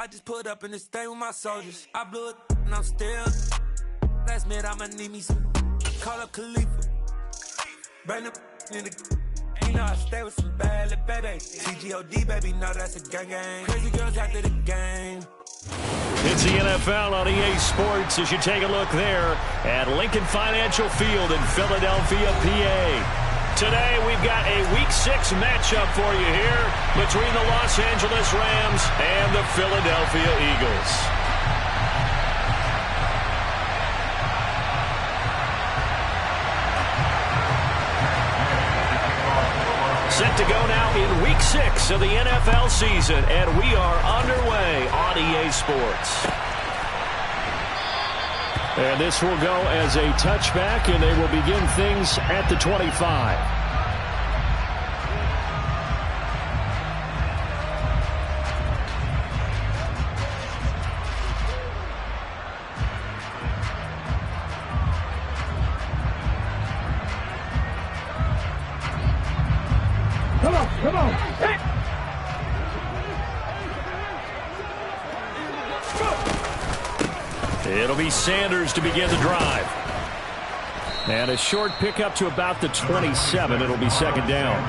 I just put up in this thing with my soldiers. I blew it and I'm still. Last minute I'ma need me some. Call up Khalifa. Bring the in the. You know I stay with some bad little baby. CGOD baby, no that's a gang gang. Crazy girls after the game. It's the NFL on EA Sports as you take a look there at Lincoln Financial Field in Philadelphia, PA. Today we've got a Week 6 matchup for you here between the Los Angeles Rams and the Philadelphia Eagles. Set to go now in Week 6 of the NFL season, and we are underway on EA Sports. And this will go as a touchback, and they will begin things at the 25. Come on. Hey. It'll be Sanders to begin the drive. And a short pickup to about the 27. It'll be second down.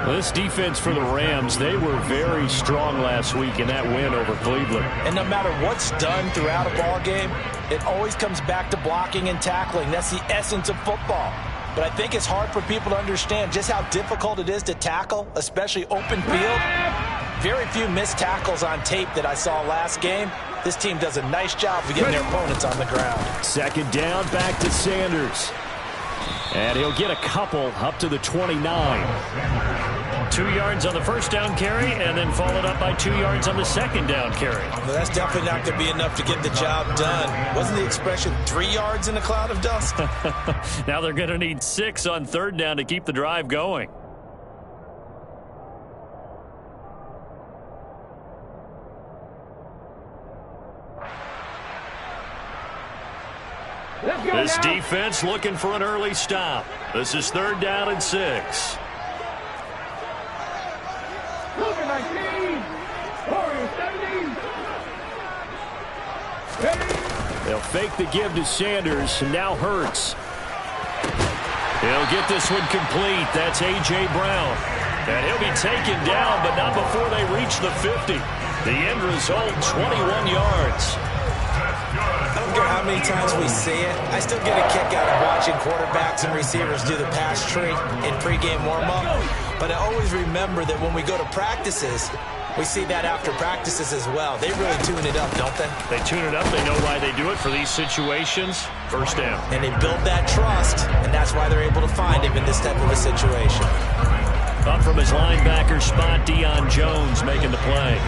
Well, this defense for the Rams, they were very strong last week in that win over Cleveland. And no matter what's done throughout a ball game, it always comes back to blocking and tackling. That's the essence of football. But I think it's hard for people to understand just how difficult it is to tackle, especially open field. Very few missed tackles on tape that I saw last game. This team does a nice job of getting their opponents on the ground. Second down, back to Sanders. And he'll get a couple up to the 29. 2 yards on the first down carry, and then followed up by 2 yards on the second down carry. Well, that's definitely not going to be enough to get the job done. Wasn't the expression 3 yards in a cloud of dust? Now they're going to need 6 on third down to keep the drive going. This defense looking for an early stop. This is third down and 6. They'll fake the give to Sanders, and now Hurts. He'll get this one complete. That's A.J. Brown. And he'll be taken down, but not before they reach the 50. The end result, 21 yards. I don't care how many times we see it. I still get a kick out of watching quarterbacks and receivers do the pass tree in pregame warm-up. But I always remember that when we go to practices, we see that after practices as well. They really tune it up, don't they? They tune it up. They know why they do it for these situations. First down. And they build that trust, and that's why they're able to find him in this type of a situation. Up from his linebacker spot, Deion Jones making the play.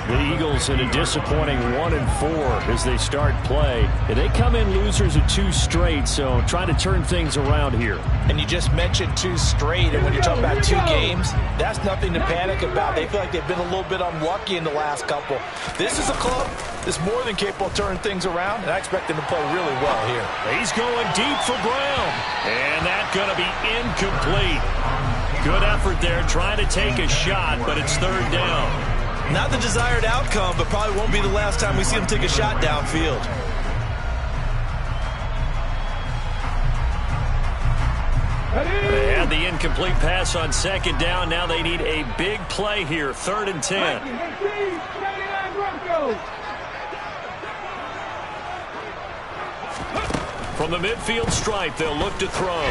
The Eagles in a disappointing 1-4 as they start play. They come in losers of 2 straight, so trying to turn things around here. And you just mentioned 2 straight, and when you're talking about 2 games, that's nothing to panic about. They feel like they've been a little bit unlucky in the last couple. This is a club that's more than capable of turning things around, and I expect them to play really well here. He's going deep for Brown, and that's going to be incomplete. Good effort there, trying to take a shot, but it's third down. Not the desired outcome, but probably won't be the last time we see him take a shot downfield. They had the incomplete pass on second down. Now they need a big play here, 3rd and 10. From the midfield stripe, they'll look to throw.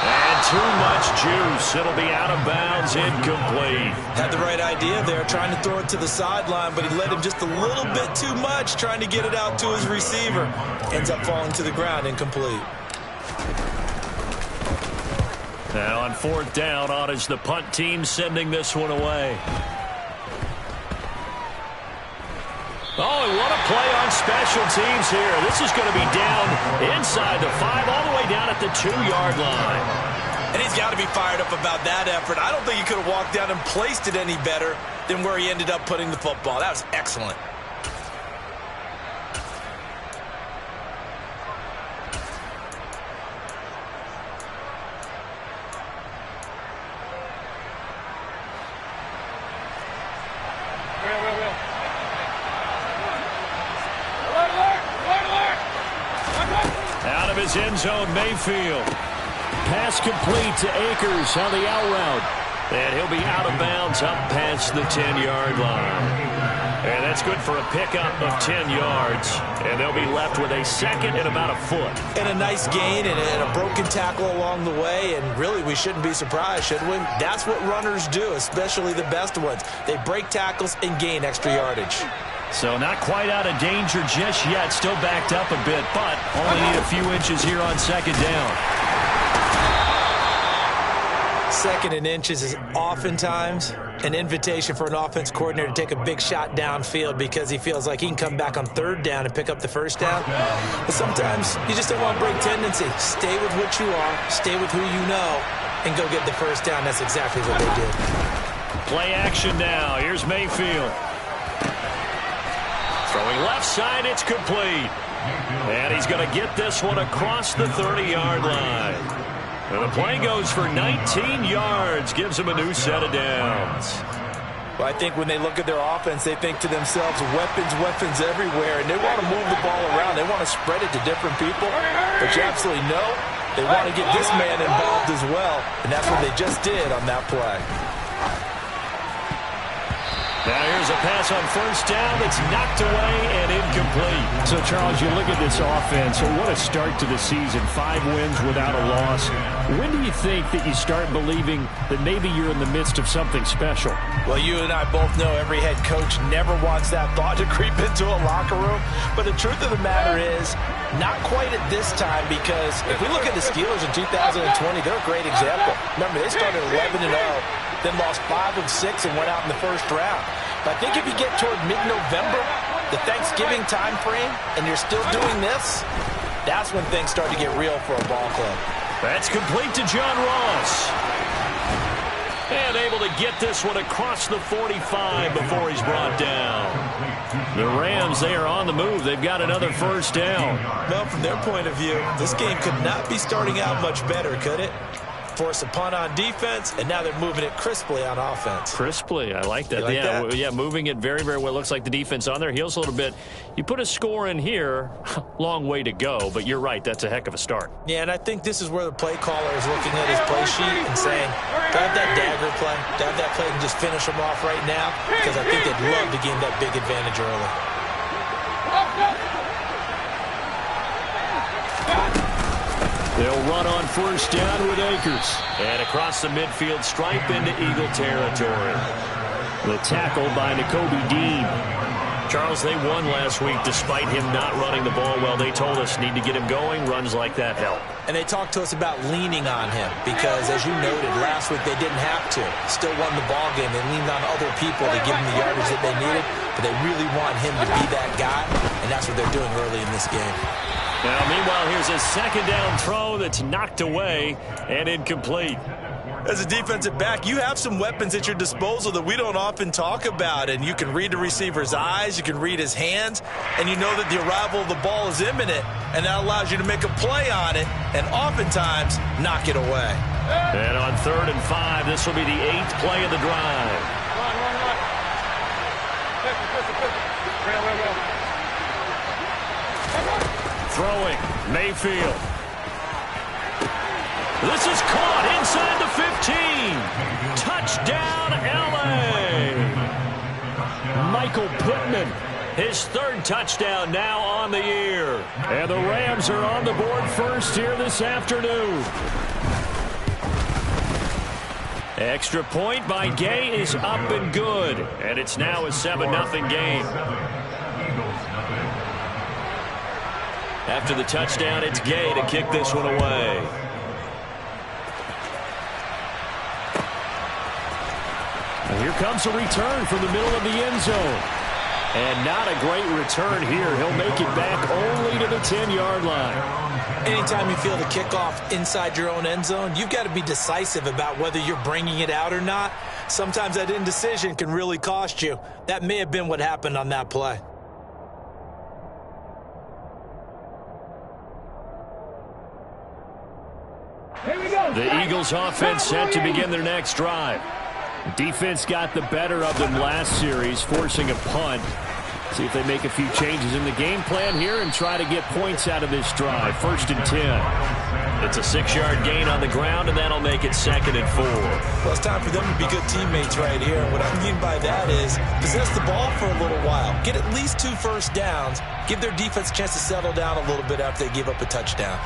And too much juice. It'll be out of bounds, incomplete. Had the right idea there, trying to throw it to the sideline, but he led him just a little bit too much, trying to get it out to his receiver. Ends up falling to the ground, incomplete. Now on 4th down, on is the punt team sending this one away. Oh, and what a play on special teams here. This is going to be down inside the 5, all the way down at the 2-yard line. And he's got to be fired up about that effort. I don't think he could have walked down and placed it any better than where he ended up putting the football. That was excellent. his end zone, Mayfield. Pass complete to Akers on the out route. And he'll be out of bounds up past the 10-yard line. And that's good for a pickup of 10 yards. And they'll be left with a second and about a foot. And a nice gain and a broken tackle along the way. And really, we shouldn't be surprised, should we? That's what runners do, especially the best ones. They break tackles and gain extra yardage. So not quite out of danger just yet. Still backed up a bit, but only need a few inches here on second down. Second and inches is oftentimes an invitation for an offense coordinator to take a big shot downfield because he feels like he can come back on third down and pick up the first down. But sometimes you just don't want to break tendency. Stay with what you are, stay with who you know, and go get the first down. That's exactly what they did. Play action now. Here's Mayfield. Throwing left side, it's complete. And he's going to get this one across the 30-yard line. And the play goes for 19 yards, gives him a new set of downs. Well, I think when they look at their offense, they think to themselves, weapons everywhere, and they want to move the ball around. They want to spread it to different people, but you absolutely know they want to get this man involved as well, and that's what they just did on that play. Now here's a pass on first down that's knocked away and incomplete. So, Charles, you look at this offense, what a start to the season. 5 wins without a loss. When do you think that you start believing that maybe you're in the midst of something special? Well, you and I both know every head coach never wants that thought to creep into a locker room. But the truth of the matter is, not quite at this time, because if we look at the Steelers in 2020, they're a great example. Remember, they started 11-0. Then lost 5 of 6 and went out in the first round. But I think if you get toward mid-November, the Thanksgiving time frame, and you're still doing this, that's when things start to get real for a ball club. That's complete to John Ross. And able to get this one across the 45 before he's brought down. The Rams, they are on the move. They've got another first down. Well, from their point of view, this game could not be starting out much better, could it? Force a punt on defense, and now they're moving it crisply on offense. Crisply, I like that. Like that? Yeah, moving it very, very well. Looks like the defense on their heels a little bit. You put a score in here, long way to go, but you're right, that's a heck of a start. Yeah, and I think this is where the play caller is looking at his play sheet and saying, do I have that dagger play? Do I have that play and just finish them off right now? Because I think they'd love to gain that big advantage early. They'll run on first down with Akers. And across the midfield stripe into Eagle territory. The tackle by Nakobe Dean. Charles, they won last week despite him not running the ball well. They told us need to get him going. Runs like that help. And they talked to us about leaning on him because, as you noted, last week they didn't have to. Still won the ball game. They leaned on other people to give them the yardage that they needed, but they really want him to be that guy, and that's what they're doing early in this game. Now, meanwhile, here's a second down throw that's knocked away and incomplete. As a defensive back, you have some weapons at your disposal that we don't often talk about, and you can read the receiver's eyes, you can read his hands, and you know that the arrival of the ball is imminent, and that allows you to make a play on it and oftentimes knock it away. And on 3rd and 5, this will be the 8th play of the drive. Throwing, Mayfield. This is caught inside the 15. Touchdown, L.A. Michael Pittman, his 3rd touchdown now on the year. And the Rams are on the board first here this afternoon. Extra point by Gay is up and good. And it's now a 7-0 game. After the touchdown, it's Gay to kick this one away. And here comes a return from the middle of the end zone. And not a great return here. He'll make it back only to the 10-yard line. Anytime you feel the kickoff inside your own end zone, you've got to be decisive about whether you're bringing it out or not. Sometimes that indecision can really cost you. That may have been what happened on that play. The Eagles offense set to begin their next drive. Defense got the better of them last series, forcing a punt. See if they make a few changes in the game plan here and try to get points out of this drive. 1st and 10. It's a 6-yard gain on the ground, and that'll make it 2nd and 4. Well, it's time for them to be good teammates right here. What I mean by that is possess the ball for a little while. Get at least 2 first downs. Give their defense a chance to settle down a little bit after they give up a touchdown.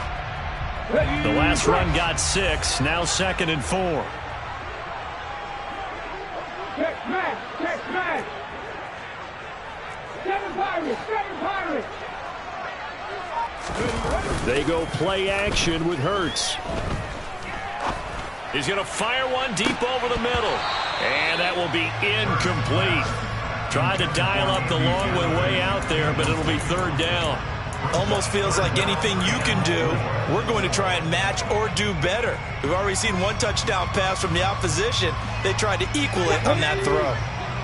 The last run got 6. Now 2nd and 4. Check smash! Check smash! 7 Pirates! 7 Pirates! They go play action with Hurts. He's going to fire one deep over the middle. And that will be incomplete. Tried to dial up the long way out there, but it'll be 3rd down. Almost feels like anything you can do, we're going to try and match or do better. We've already seen 1 touchdown pass from the opposition. They tried to equal it on that throw.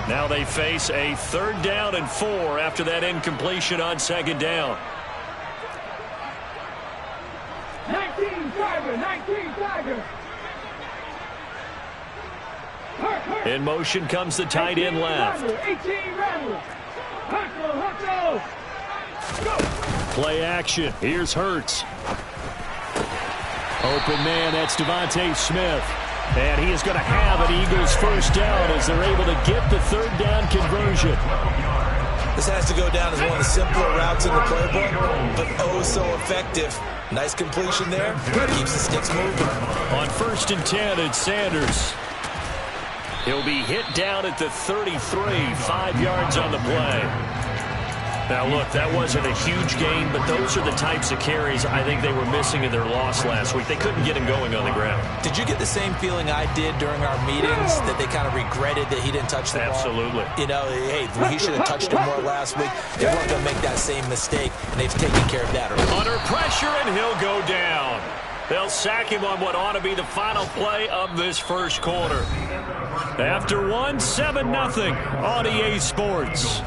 Now they face a 3rd down and 4 after that incompletion on 2nd down. 19 Tiger! 19 Tiger! In motion comes the tight end left. 18 Rattler! Huckle! Go! Play action. Here's Hurts. Open man, that's Devontae Smith. And he is going to have an Eagles 1st down as they're able to get the 3rd down conversion. This has to go down as one of the simpler routes in the playbook, but oh so effective. Nice completion there. Keeps the sticks moving. On 1st and 10, it's Sanders. He'll be hit down at the 33, 5 yards on the play. Now, look, that wasn't a huge gain, but those are the types of carries I think they were missing in their loss last week. They couldn't get him going on the ground. Did you get the same feeling I did during our meetings, that they kind of regretted that he didn't touch the ball? Absolutely. You know, hey, he should have touched it more last week. They weren't going to make that same mistake, and they've taken care of that. Under pressure, and he'll go down. They'll sack him on what ought to be the final play of this 1st quarter. After 1, 7-0 on EA Sports.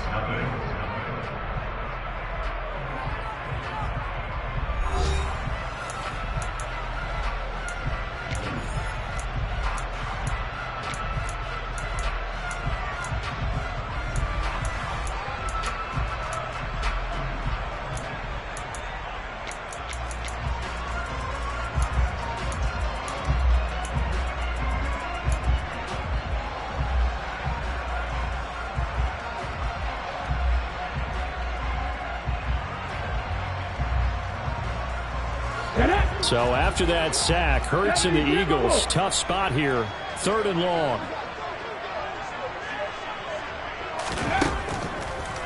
So after that sack, Hurts and the Eagles, tough spot here, 3rd and long.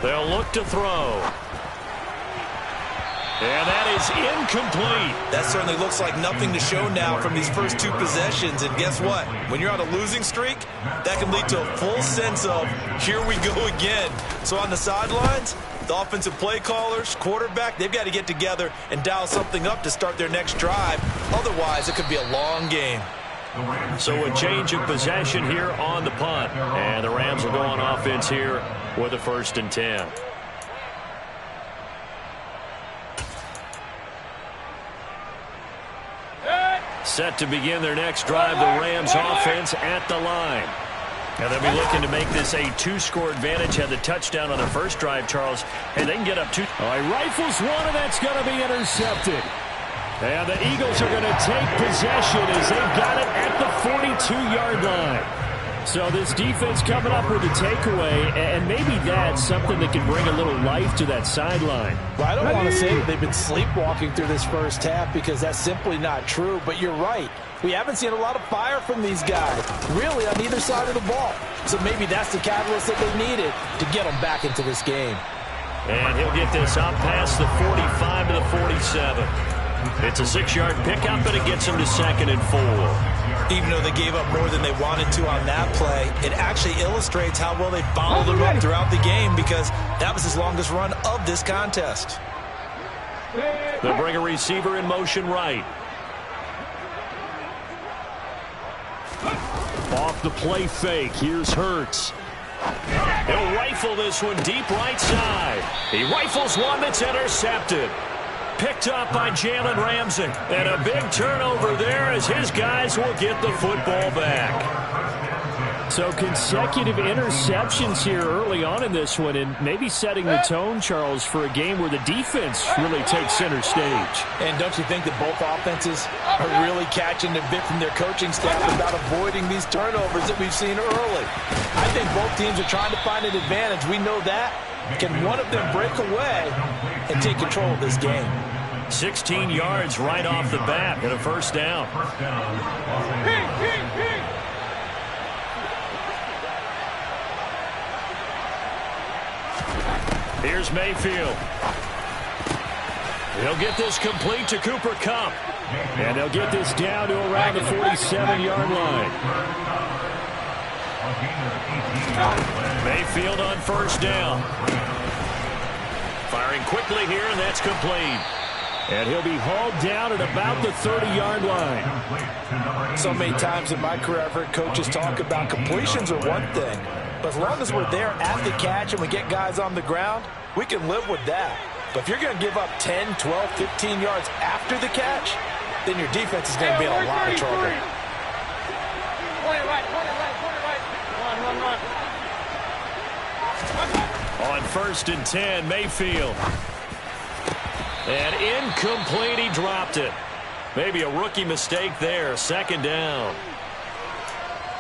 They'll look to throw. And that is incomplete. That certainly looks like nothing to show now from these first 2 possessions. And guess what? When you're on a losing streak, that can lead to a full sense of, here we go again. So on the sidelines, the offensive play callers, quarterback, they've got to get together and dial something up to start their next drive. Otherwise, it could be a long game. So a change of possession here on the punt. And the Rams will go on offense here with a 1st and 10. Set to begin their next drive, the Rams offense at the line. And they'll be looking to make this a 2-score advantage. Had the touchdown on their first drive, Charles. And they can get up 2. All right, rifles one, and that's going to be intercepted. And the Eagles are going to take possession as they've got it at the 42-yard line. So this defense coming up with a takeaway, and maybe that's something that can bring a little life to that sideline. Well, I don't want to say that they've been sleepwalking through this first half because that's simply not true, but you're right. We haven't seen a lot of fire from these guys, really, on either side of the ball. So maybe that's the catalyst that they needed to get them back into this game. And he'll get this up past the 45 to the 47. It's a 6-yard pickup, but it gets him to 2nd and 4. Even though they gave up more than they wanted to on that play, it actually illustrates how well they followed him up throughout the game because that was his longest run of this contest. They'll bring a receiver in motion right. Off the play fake, here's Hurts. He'll rifle this one deep right side. He rifles one that's intercepted. Picked up by Jalen Ramsey. And a big turnover there as his guys will get the football back. So consecutive interceptions here early on in this one, and maybe setting the tone, Charles, for a game where the defense really takes center stage. And don't you think that both offenses are really catching a bit from their coaching staff about avoiding these turnovers that we've seen early? I think both teams are trying to find an advantage. We know that. Can one of them break away and take control of this game? 16 yards right off the bat and a first down. Here's Mayfield. He'll get this complete to Cooper Kupp. And they'll get this down to around the 47-yard line. Mayfield on first down. Firing quickly here, and that's complete. And he'll be hauled down at about the 30-yard line. So many times in my career, I've heard coaches talk about completions are one thing. But as long as we're there at the catch and we get guys on the ground, we can live with that. But if you're going to give up 10, 12, 15 yards after the catch, then your defense is going to be in a lot of trouble. On first and 10, Mayfield. And incomplete, he dropped it. Maybe a rookie mistake there, second down.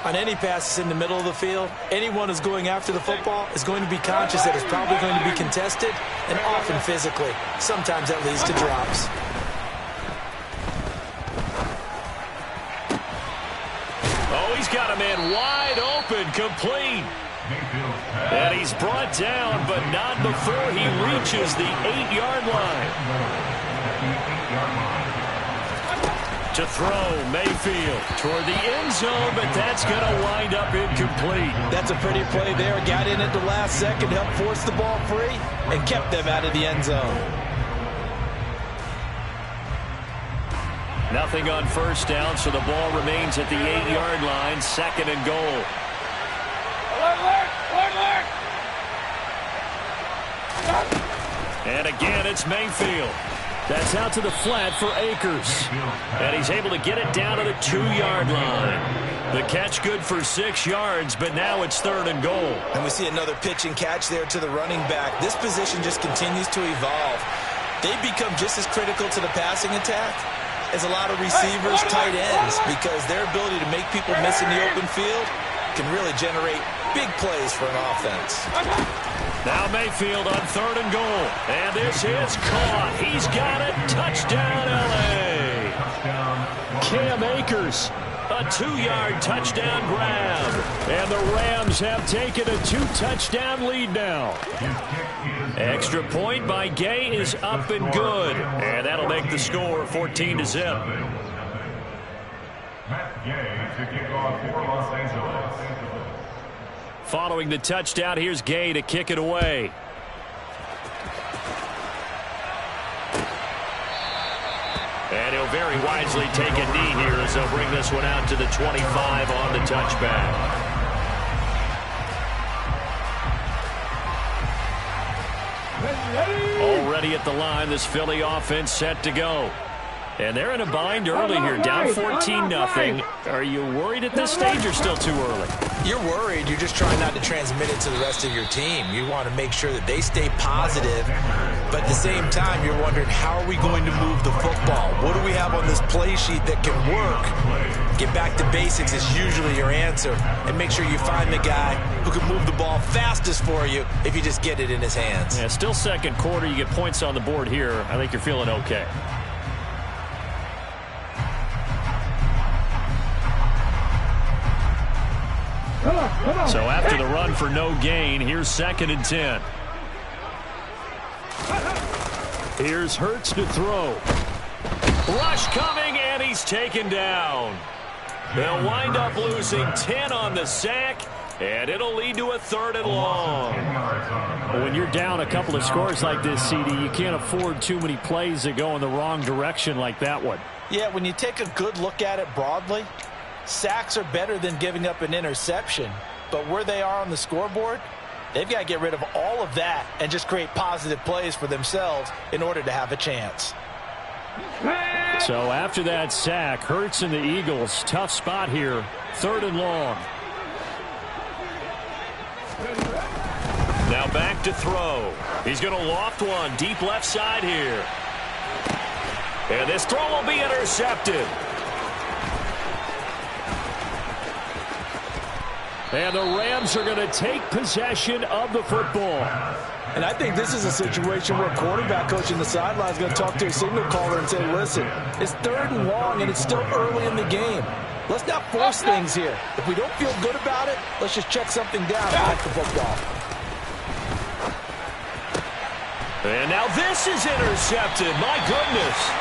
On any passes in the middle of the field, anyone who's going after the football is going to be conscious that it's probably going to be contested, and often physically. Sometimes that leads to drops. Oh, he's got a man wide open, complete. And he's brought down, but not before he reaches the 8-yard line. To throw, Mayfield toward the end zone, but that's going to wind up incomplete. That's a pretty play there. Got in at the last second, helped force the ball free, and kept them out of the end zone. Nothing on first down, so the ball remains at the 8-yard line, second and goal. And again, it's Mayfield. That's out to the flat for Akers. And he's able to get it down to the 2-yard line. The catch good for 6 yards, but now it's third and goal. And we see another pitch and catch there to the running back. This position just continues to evolve. They become just as critical to the passing attack as a lot of receivers, tight ends, because their ability to make people miss in the open field can really generate big plays for an offense. Now Mayfield on third and goal. And this is caught. He's got it. Touchdown, L.A. Cam Akers. A 2-yard touchdown grab. And the Rams have taken a 2-touchdown lead now. Extra point by Gay is up and good. And that'll make the score 14-0. Matt Gay to kick off for Los Angeles. Following the touchdown, here's Gay to kick it away. And he'll very wisely take a knee here as they'll bring this one out to the 25 on the touchback. Already at the line, this Philly offense set to go. And they're in a bind early here, down 14-0. Are you worried at this stage or still too early? You're worried. You're just trying not to transmit it to the rest of your team. You want to make sure that they stay positive, but at the same time, you're wondering, how are we going to move the football? What do we have on this play sheet that can work? Get back to basics is usually your answer, and make sure you find the guy who can move the ball fastest for you if you just get it in his hands. Yeah, still second quarter. You get points on the board here. I think you're feeling okay. So after the run for no gain, here's second and 10. Here's Hurts to throw. Rush coming, and he's taken down. They'll wind up losing 10 on the sack, and it'll lead to a third and long. When you're down a couple of scores like this, CD, you can't afford too many plays that go in the wrong direction like that one. Yeah, when you take a good look at it broadly, sacks are better than giving up an interception. But where they are on the scoreboard, they've got to get rid of all of that and just create positive plays for themselves in order to have a chance. So after that sack, Hurts and the Eagles, tough spot here, third and long. to throw. He's going to loft one deep left side here. And this throw will be intercepted. And the Rams are going to take possession of the football. And I think this is a situation where a quarterback coach in the sideline is going to talk to a signal caller and say, listen, it's 3rd and long and it's still early in the game. Let's not force things here. If we don't feel good about it, let's just check something down and get the football. And now this is intercepted. My goodness.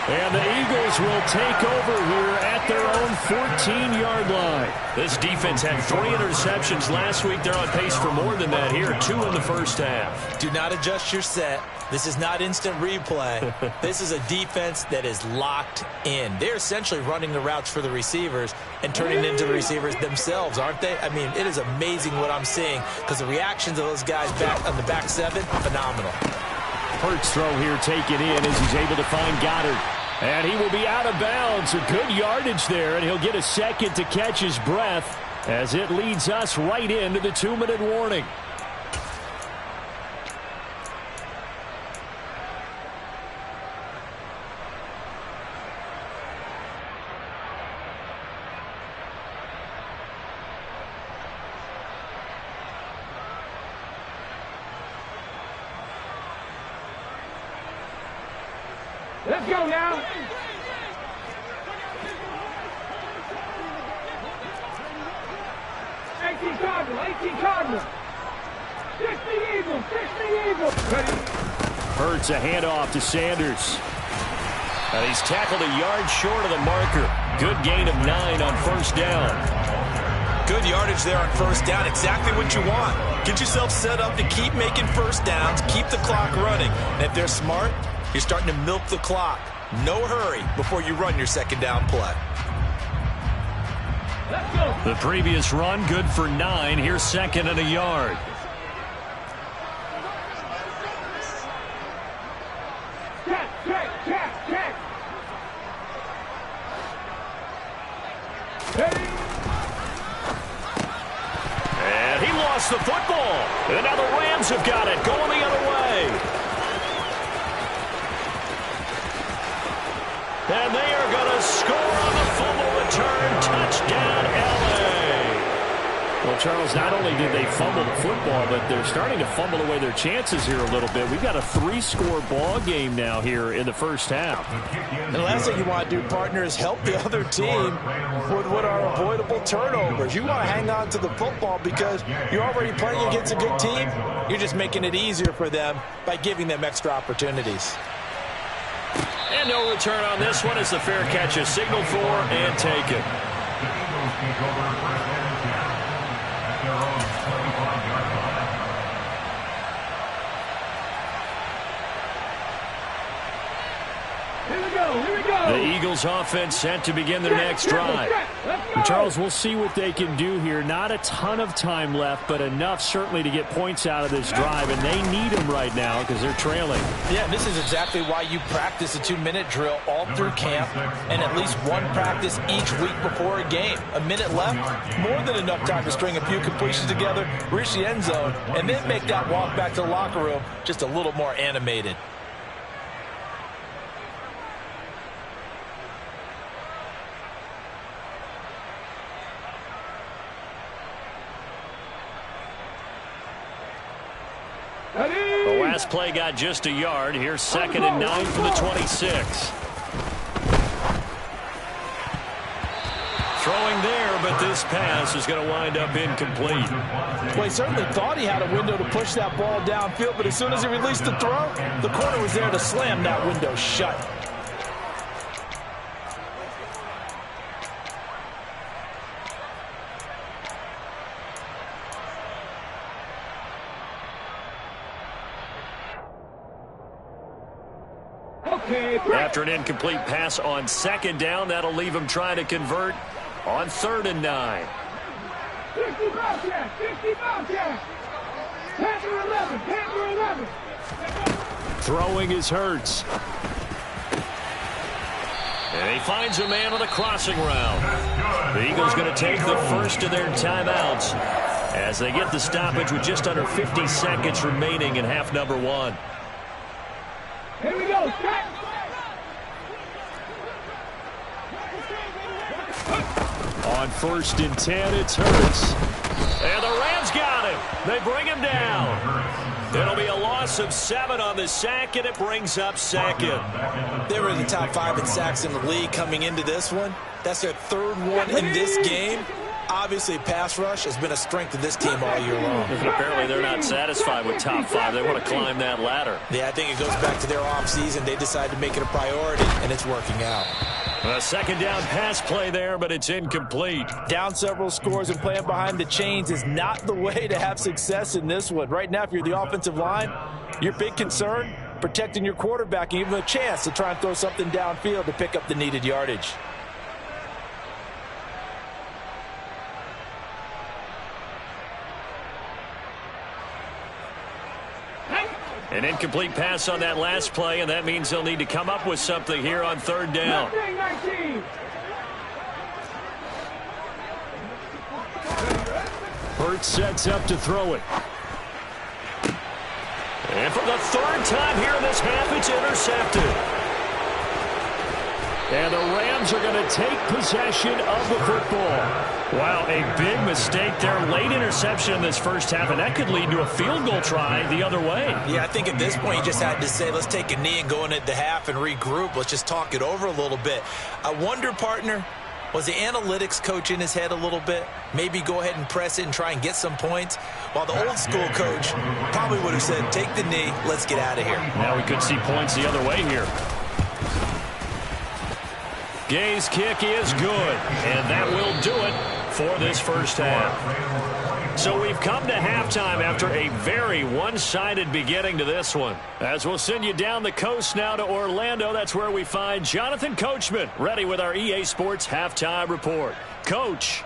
And the Eagles will take over here at their own 14-yard line. This defense had 3 interceptions last week. They're on pace for more than that here. 2 in the first half. Do not adjust your set. This is not instant replay. This is a defense that is locked in. They're essentially running the routes for the receivers and turning it into the receivers themselves, aren't they? I mean, it is amazing what I'm seeing because the reactions of those guys back on the back 7, phenomenal. Hurts throw here taken in as he's able to find Goddard. And he will be out of bounds. A good yardage there, and he'll get a second to catch his breath as it leads us right into the 2-minute warning. Let's go now. Cardinals. 60 Eagles. Ready. Hurts a handoff to Sanders. And he's tackled a yard short of the marker. Good gain of 9 on first down. Good yardage there on first down. Exactly what you want. Get yourself set up to keep making first downs, keep the clock running. And if they're smart, you're starting to milk the clock. No hurry before you run your second down play. Let's go. The previous run, good for 9. Here's 2nd and a yard. Check. Ready. And he lost the football. And now the Rams have got it, going the other way. And they are going to score on the fumble return. Touchdown, L.A. Well, Charles, not only did they fumble the football, but they're starting to fumble away their chances here a little bit. We've got a 3-score ball game now here in the first half. And the last thing you want to do, partner, is help the other team with what are avoidable turnovers. You want to hang on to the football because you're already playing against a good team. You're just making it easier for them by giving them extra opportunities. And no return on this one as the fair catch is signaled for and taken. Here we go. The Eagles offense set to begin their next drive. Charles, we'll see what they can do here. Not a ton of time left, but enough certainly to get points out of this drive, and they need them right now because they're trailing. Yeah, this is exactly why you practice a 2-minute drill all through camp and at least one practice each week before a game. A minute left, more than enough time to string a few completions together, reach the end zone, and then make that walk back to the locker room just a little more animated. The last play got just a yard. Here's 2nd and 9 from the 26. Throwing there, but this pass is going to wind up incomplete. Well, he certainly thought he had a window to push that ball downfield, but as soon as he released the throw, the corner was there to slam that window shut. After an incomplete pass on 2nd down, that'll leave him trying to convert on 3rd and 9. 60 Bobcats. Panther 11. Throwing is Hurts. And he finds a man on a crossing route. The Eagles going to take the first of their timeouts. as they get the stoppage with just under 50 seconds remaining in half number one. Here we go, set. On 1st and 10, it's Hurts. And the Rams got him. They bring him down. It'll be a loss of 7 on the sack, and it brings up second. They were in the top 5 in sacks in the league coming into this one. That's their 3rd one in this game. Obviously, pass rush has been a strength of this team all year long. And apparently, they're not satisfied with top 5. They want to climb that ladder. Yeah, I think it goes back to their offseason. They decided to make it a priority, and it's working out. A 2nd down pass play there, but it's incomplete. Down several scores and playing behind the chains is not the way to have success in this one. Right now, if you're the offensive line, your big concern, protecting your quarterback and give him a chance to try and throw something downfield to pick up the needed yardage. An incomplete pass on that last play, and that means they'll need to come up with something here on 3rd down. 19. Hurts sets up to throw it. And for the 3rd time here in this half, it's intercepted. And the Rams are going to take possession of the football. Wow, a big mistake there. Late interception in this first half, and that could lead to a field goal try the other way. Yeah, I think at this point you just had to say, let's take a knee and go into the half and regroup. Let's just talk it over a little bit. I wonder, partner, was the analytics coach in his head a little bit? Maybe go ahead and press it and try and get some points? While the old school coach probably would have said, take the knee, let's get out of here. Now we could see points the other way here. Gay's kick is good, and that will do it for this first half. So we've come to halftime after a very one-sided beginning to this one. As we'll send you down the coast now to Orlando, that's where we find Jonathan Coachman, ready with our EA Sports Halftime Report. Coach.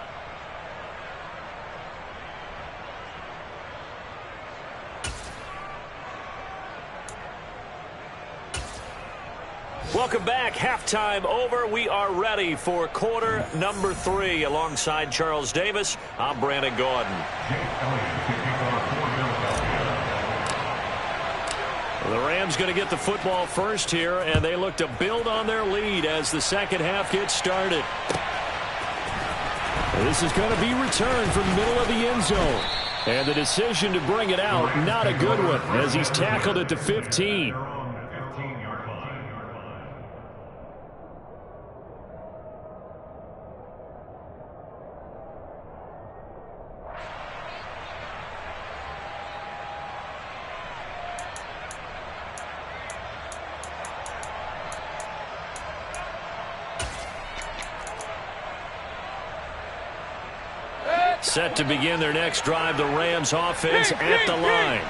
Welcome back. Halftime over. We are ready for quarter number 3. Alongside Charles Davis, I'm Brandon Gordon. The Rams going to get the football first here, and they look to build on their lead as the second half gets started. This is going to be returned from the middle of the end zone. And the decision to bring it out, not a good one, as he's tackled at the 15. Set to begin their next drive, the Rams offense at the line.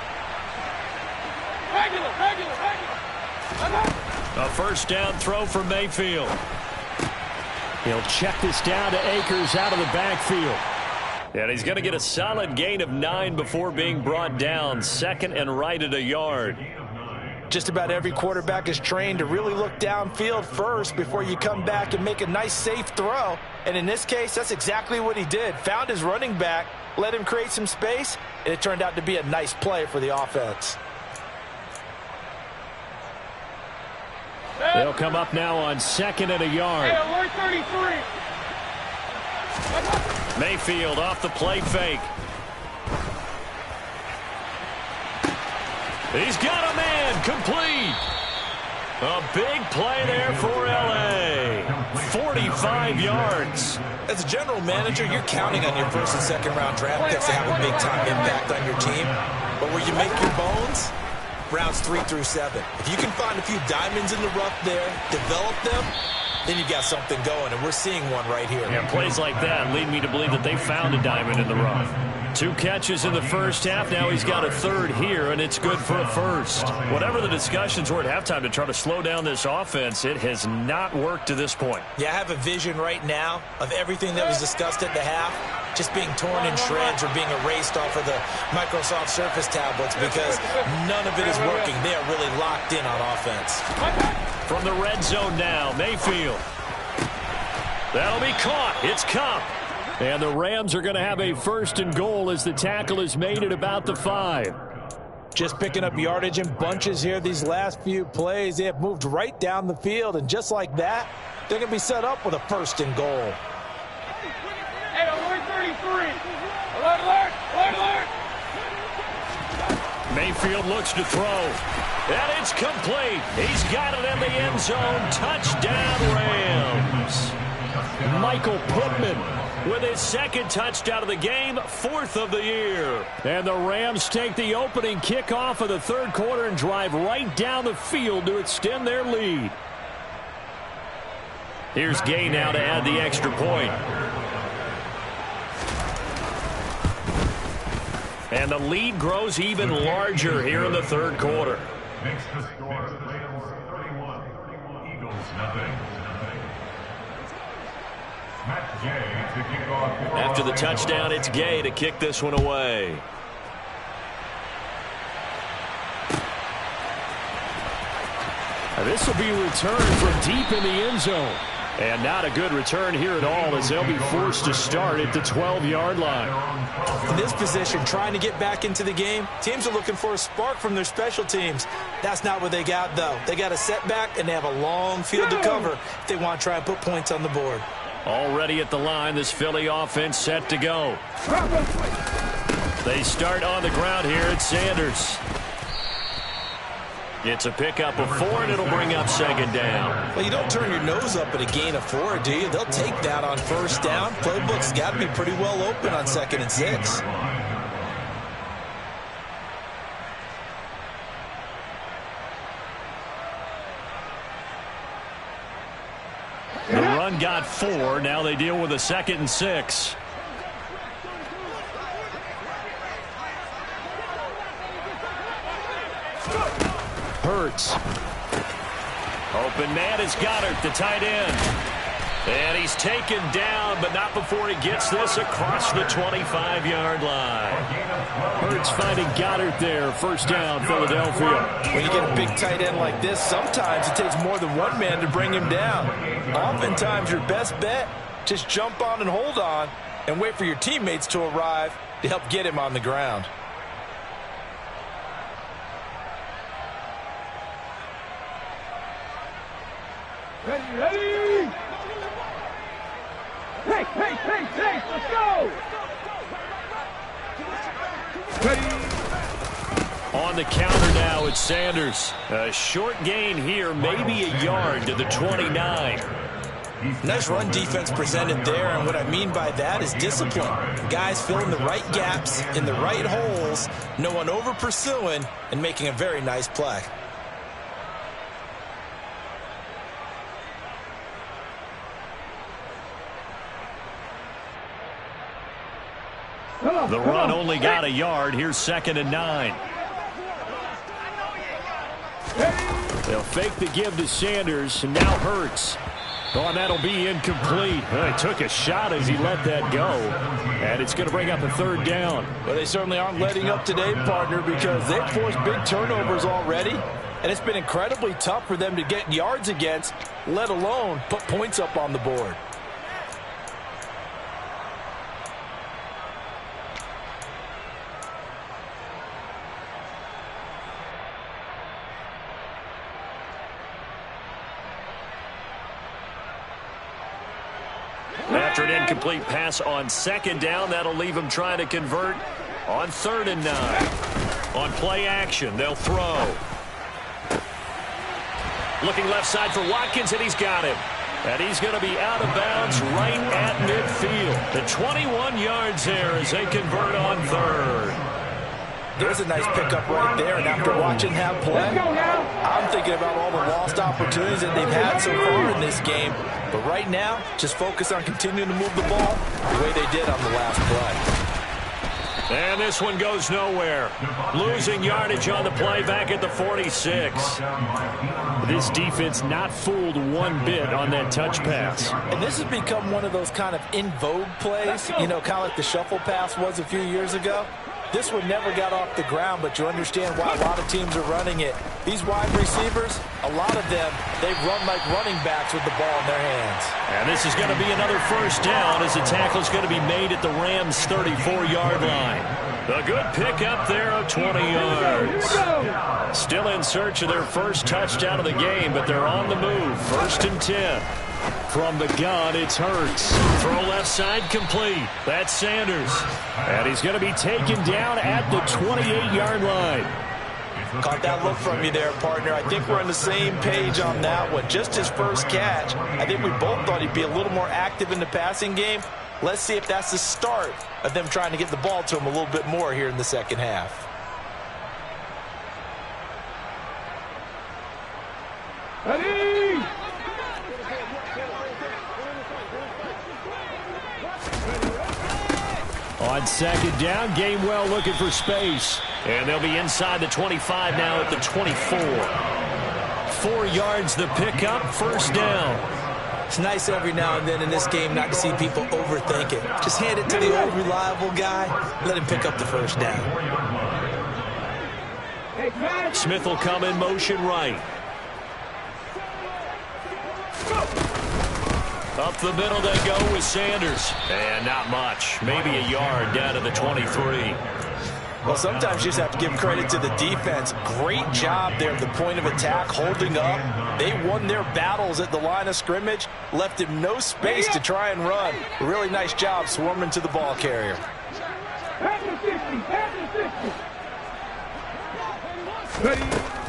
A first down throw for Mayfield. He'll check this down to Akers out of the backfield. And he's going to get a solid gain of 9 before being brought down. 2nd and right at a yard. Just about every quarterback is trained to really look downfield first before you come back and make a nice, safe throw. And in this case, that's exactly what he did. Found his running back, let him create some space, and it turned out to be a nice play for the offense. They'll come up now on 2nd and a yard. Hey, 33. Mayfield off the play fake. He's got a man, complete. A big play there for L.A. 45 yards. As a general manager, you're counting on your 1st and 2nd round draft picks to have a big-time impact on your team. But where you make your bones, rounds 3 through 7. If you can find a few diamonds in the rough there, develop them, then you've got something going, and we're seeing one right here. Yeah, plays like that lead me to believe that they found a diamond in the rough. 2 catches in the first half. Now he's got a 3rd here, and it's good for a first. Whatever the discussions were at halftime to try to slow down this offense, it has not worked to this point. Yeah, I have a vision right now of everything that was discussed at the half just being torn in shreds or being erased off of the Microsoft Surface tablets because none of it is working. They are really locked in on offense. From the red zone now, Mayfield. That'll be caught. It's Cup. And the Rams are going to have a 1st and goal as the tackle is made at about the 5. Just picking up yardage in bunches here these last few plays. They have moved right down the field, and just like that, they're going to be set up with a 1st and goal. Hey, alert 33. Alert, alert, alert, alert. Mayfield looks to throw. And it's complete. He's got it in the end zone. Touchdown, Rams. Michael Pittman with his 2nd touchdown of the game, 4th of the year. And the Rams take the opening kickoff of the 3rd quarter and drive right down the field to extend their lead. Here's Gay now to add the extra point. And the lead grows even larger here in the 3rd quarter. Makes the score Rams 31, Eagles nothing. Gay to kick off. After the touchdown, it's Gay to kick this one away. This will be returned from deep in the end zone. And not a good return here at all as they'll be forced to start at the 12-yard line. In this position, trying to get back into the game, teams are looking for a spark from their special teams. That's not what they got, though. They got a setback, and they have a long field to cover if they want to try and put points on the board. Already at the line, this Philly offense set to go. They start on the ground here at Sanders. It's a pickup of 4, and it'll bring up 2nd down. Well, you don't turn your nose up at a gain of 4, do you? They'll take that on 1st down. Playbook's got to be pretty well open on 2nd and 6. The run got 4. Now they deal with a 2nd and 6. Hurts. Open man is Goddard, the tight end. And he's taken down, but not before he gets this across the 25-yard line. Hurts finding Goddard there. 1st down, Philadelphia. When you get a big tight end like this, sometimes it takes more than one man to bring him down. Oftentimes, your best bet, just jump on and hold on and wait for your teammates to arrive to help get him on the ground. Ready? Hey, let's go! Ready? On the counter now, it's Sanders. A short gain here, maybe a yard to the 29. Nice run defense presented there, and what I mean by that is discipline. Guys filling the right gaps in the right holes, no one over pursuing, and making a very nice play. The run only got a yard. Here's 2nd and 9. They'll fake the give to Sanders, and now Hurts. Oh, and that'll be incomplete. He took a shot as he let that go, and it's going to bring up a 3rd down. Well, they certainly aren't letting up today, partner, because they've forced big turnovers already, and it's been incredibly tough for them to get yards against, let alone put points up on the board. After an incomplete pass on 2nd down, that'll leave him trying to convert on 3rd and 9. On play action, they'll throw. Looking left side for Watkins, and he's got him. And he's going to be out of bounds right at midfield. The 21 yards there as they convert on 3rd. There's a nice pickup right there, and after watching that play, I'm thinking about all the lost opportunities that they've had so far in this game. But right now, just focus on continuing to move the ball the way they did on the last play. And this one goes nowhere. Losing yardage on the play back at the 46. This defense not fooled one bit on that touch pass. And this has become one of those kind of in vogue plays, you know, kind of like the shuffle pass was a few years ago. This one never got off the ground, but you understand why a lot of teams are running it. These wide receivers, a lot of them, they run like running backs with the ball in their hands. And this is going to be another first down as the tackle is going to be made at the Rams' 34-yard line. A good pickup there of 20 yards. Still in search of their first touchdown of the game, but they're on the move. 1st and 10. From the gun, it's Hurts. Throw left side complete. That's Sanders. And he's going to be taken down at the 28-yard line. Caught that look from you there, partner. I think we're on the same page on that one. Just his first catch. I think we both thought he'd be a little more active in the passing game. Let's see if that's the start of them trying to get the ball to him a little bit more here in the second half. Ready? On 2nd down, Gainwell looking for space. And they'll be inside the 25 now at the 24. 4 yards the pickup, first down. It's nice every now and then in this game not to see people overthink it. Just hand it to the old reliable guy. Let him pick up the first down. Smith will come in motion right. Up the middle they go with Sanders. And not much. Maybe a yard down to the 23. Well, sometimes you just have to give credit to the defense. Great job there at the point of attack, holding up. They won their battles at the line of scrimmage, left him no space to try and run. A really nice job swarming to the ball carrier.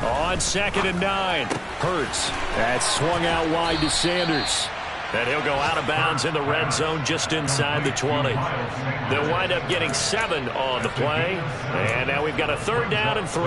On 2nd and 9, Hurts. That swung out wide to Sanders. And he'll go out of bounds in the red zone just inside the 20. They'll wind up getting 7 on the play. And now we've got a 3rd down and 3.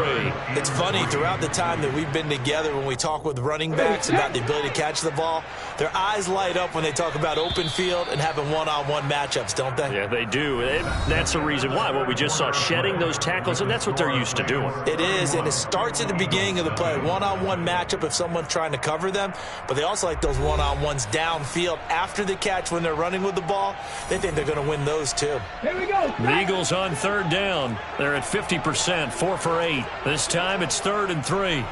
It's funny, throughout the time that we've been together, when we talk with running backs about the ability to catch the ball, their eyes light up when they talk about open field and having one-on-one matchups, don't they? Yeah, they do. That's the reason why. Well, we just saw shedding those tackles, and that's what they're used to doing. It is, and it starts at the beginning of the play. One-on-one matchup if someone's trying to cover them, but they also like those one-on-ones downfield after the catch when they're running with the ball. They think they're going to win those too. Here we go. The Eagles on 3rd down. They're at 50%, 4 for 8. This time it's 3rd and 3.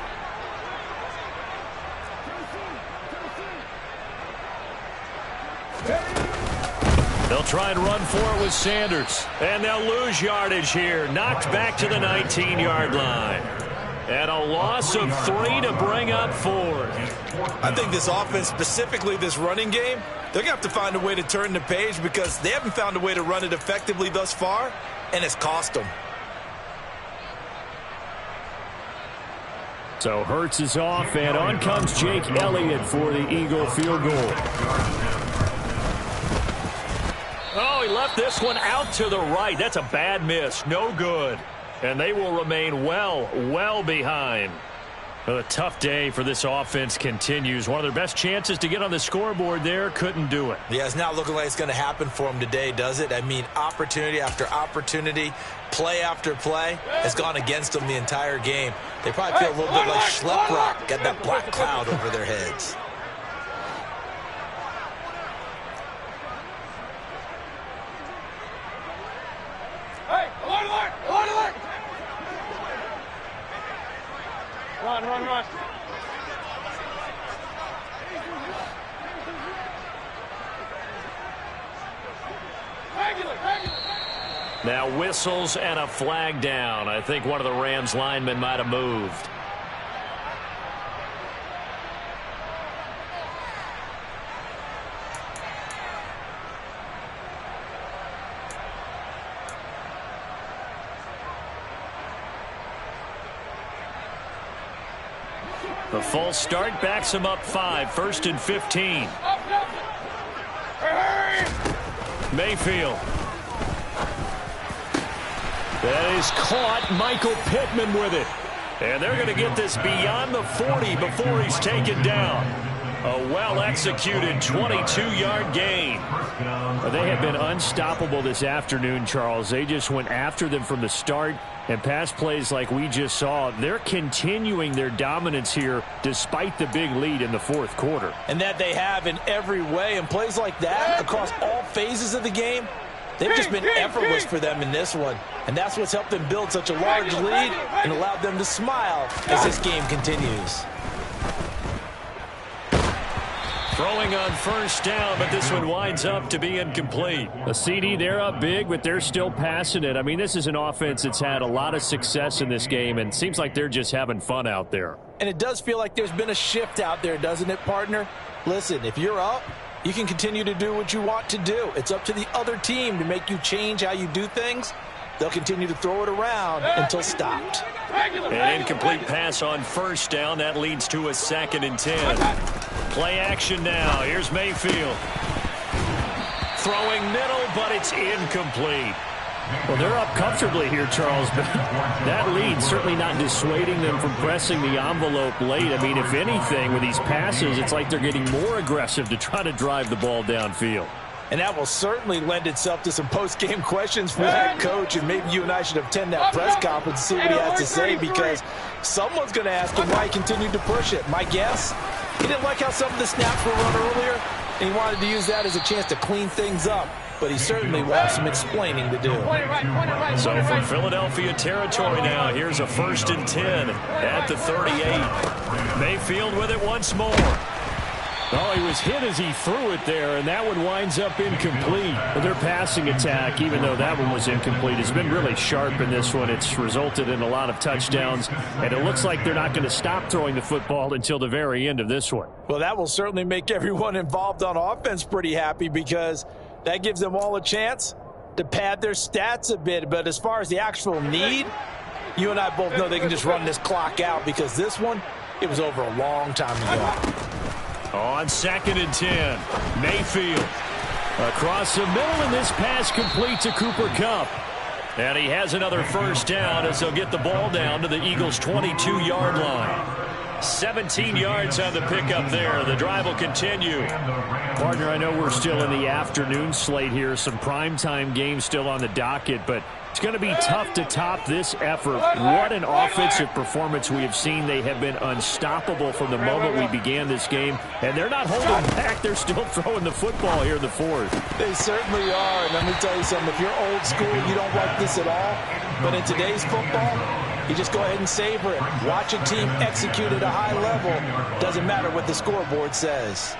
They'll try and run for it with Sanders. And they'll lose yardage here. Knocked back to the 19-yard line. And a loss of 3 to bring up 4th. I think this offense, specifically this running game, they're going to have to find a way to turn the page because they haven't found a way to run it effectively thus far, and it's cost them. So Hurts is off, and on comes Jake Elliott for the Eagle field goal. Oh, he left this one out to the right. That's a bad miss. No good. And they will remain well behind. Well, a tough day for this offense continues. One of their best chances to get on the scoreboard there, couldn't do it. Yeah, it's not looking like it's going to happen for them today, does it? I mean, opportunity after opportunity, play after play has gone against them the entire game. They probably feel a little bit like Schleprock, got that black cloud over their heads. Hey, alert, alert, alert, alert. Run, run, run. Regular, regular. Now whistles and a flag down. I think one of the Rams linemen might have moved. The false start backs him up 5. 1st and 15. Mayfield. That is caught. Michael Pittman with it. And they're going to get this beyond the 40 before he's taken down. A well-executed 22-yard gain. They have been unstoppable this afternoon, Charles. They just went after them from the start. And pass plays like we just saw, they're continuing their dominance here despite the big lead in the 4th quarter. And that they have in every way. And plays like that across all phases of the game, They've just been effortless for them in this one. And that's what's helped them build such a large lead and allowed them to smile as this game continues. Throwing on first down, but this one winds up to be incomplete. A CD, they're up big, but they're still passing it. I mean, this is an offense that's had a lot of success in this game, and seems like they're just having fun out there. And it does feel like there's been a shift out there, doesn't it, partner? Listen, if you're up, you can continue to do what you want to do. It's up to the other team to make you change how you do things. They'll continue to throw it around until stopped. An incomplete pass on first down. That leads to a 2nd and 10. Play action now. Here's Mayfield. Throwing middle, but it's incomplete. Well, they're up comfortably here, Charles, but that lead certainly not dissuading them from pressing the envelope late. I mean, if anything, with these passes, it's like they're getting more aggressive to try to drive the ball downfield. And that will certainly lend itself to some post-game questions for that coach, and maybe you and I should attend that press conference and see what he has to say, because someone's going to ask him why he continued to push it. My guess, he didn't like how some of the snaps were run earlier, and he wanted to use that as a chance to clean things up. But he certainly will have some explaining to do. So from Philadelphia territory now, here's a 1st and 10 at the 38. Mayfield with it once more. Oh, he was hit as he threw it there, and that one winds up incomplete. But their passing attack, even though that one was incomplete, has been really sharp in this one. It's resulted in a lot of touchdowns, and it looks like they're not going to stop throwing the football until the very end of this one. Well, that will certainly make everyone involved on offense pretty happy, because that gives them all a chance to pad their stats a bit. But as far as the actual need, you and I both know they can just run this clock out, because this one, it was over a long time ago. On 2nd and 10, Mayfield. Across the middle, and this pass complete to Cooper Kupp. And he has another first down as they'll get the ball down to the Eagles' 22-yard line. 17 yards on the pickup there. The drive will continue. Partner, I know we're still in the afternoon slate here. Some primetime games still on the docket, but it's going to be tough to top this effort. What an offensive performance we have seen. They have been unstoppable from the moment we began this game, and they're not holding back. They're still throwing the football here in the 4th. They certainly are, and let me tell you something. If you're old school, you don't like this at all, but in today's football, you just go ahead and savor it. Watch a team execute at a high level. Doesn't matter what the scoreboard says.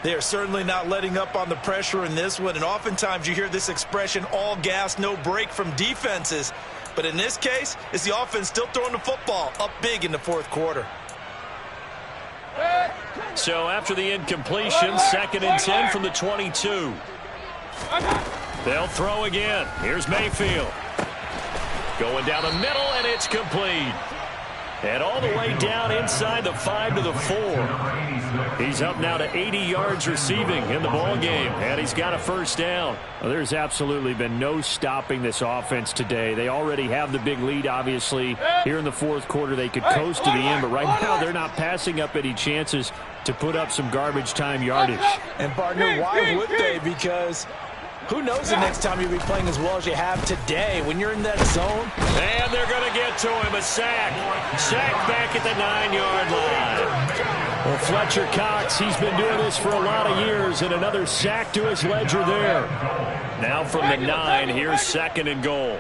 They are certainly not letting up on the pressure in this one, and oftentimes you hear this expression, all gas, no break from defenses. But in this case, it's the offense still throwing the football up big in the 4th quarter. So after the incompletion, 2nd and 10 from the 22. They'll throw again. Here's Mayfield. Going down the middle, and it's complete. And all the way down inside the 5 to the 4. He's up now to 80 yards receiving in the ball game, and he's got a first down. Well, there's absolutely been no stopping this offense today. They already have the big lead, obviously. Here in the 4th quarter, they could coast to the end, but right now they're not passing up any chances to put up some garbage time yardage. And, partner, why would they? Because who knows the next time you'll be playing as well as you have today when you're in that zone. And they're going to get to him. A sack. Sack back at the 9-yard line. Well, Fletcher Cox, he's been doing this for a lot of years, and another sack to his ledger there. Now from the 9, here's 2nd and goal.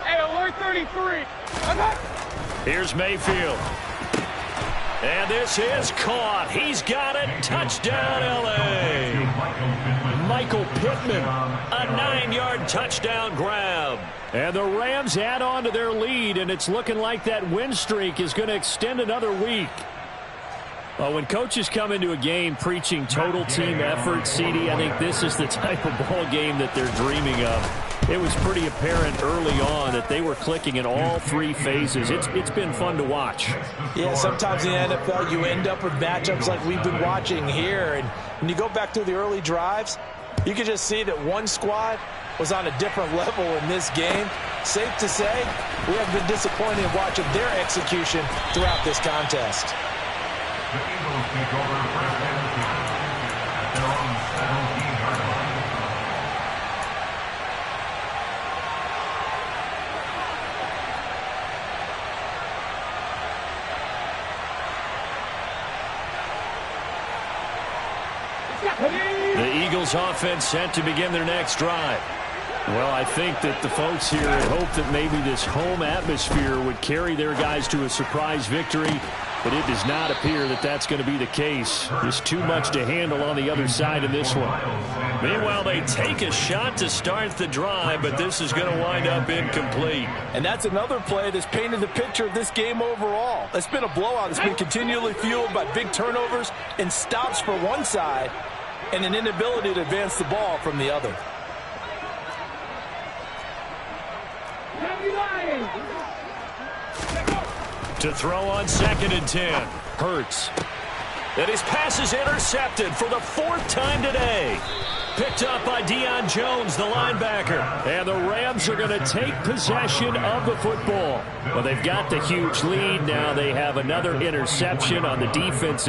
Hey, alert 33. Here's Mayfield. And this is caught. He's got it. Touchdown, L.A. Michael Pittman. A 9-yard touchdown grab. And the Rams add on to their lead, and it's looking like that win streak is going to extend another week. Well, when coaches come into a game preaching total team effort, CD, I think this is the type of ball game that they're dreaming of. It was pretty apparent early on that they were clicking in all 3 phases. It's been fun to watch. Yeah, sometimes in the NFL you end up with matchups like we've been watching here. And when you go back through the early drives, you can just see that one squad was on a different level in this game. Safe to say, we have been disappointed in watching their execution throughout this contest. The Eagles take over first and 10 at their own 17-yard line. The Eagles offense set to begin their next drive. Well, I think that the folks here had hoped that maybe this home atmosphere would carry their guys to a surprise victory, but it does not appear that that's going to be the case. There's too much to handle on the other side of this one. Meanwhile, they take a shot to start the drive, but this is going to wind up incomplete. And that's another play that's painted the picture of this game overall. It's been a blowout. It's been continually fueled by big turnovers and stops for one side and an inability to advance the ball from the other. To throw on 2nd and 10. Hurts. And his pass is intercepted for the 4th time today. Picked up by Deion Jones, the linebacker. And the Rams are going to take possession of the football. Well, they've got the huge lead. Now they have another interception on the defensive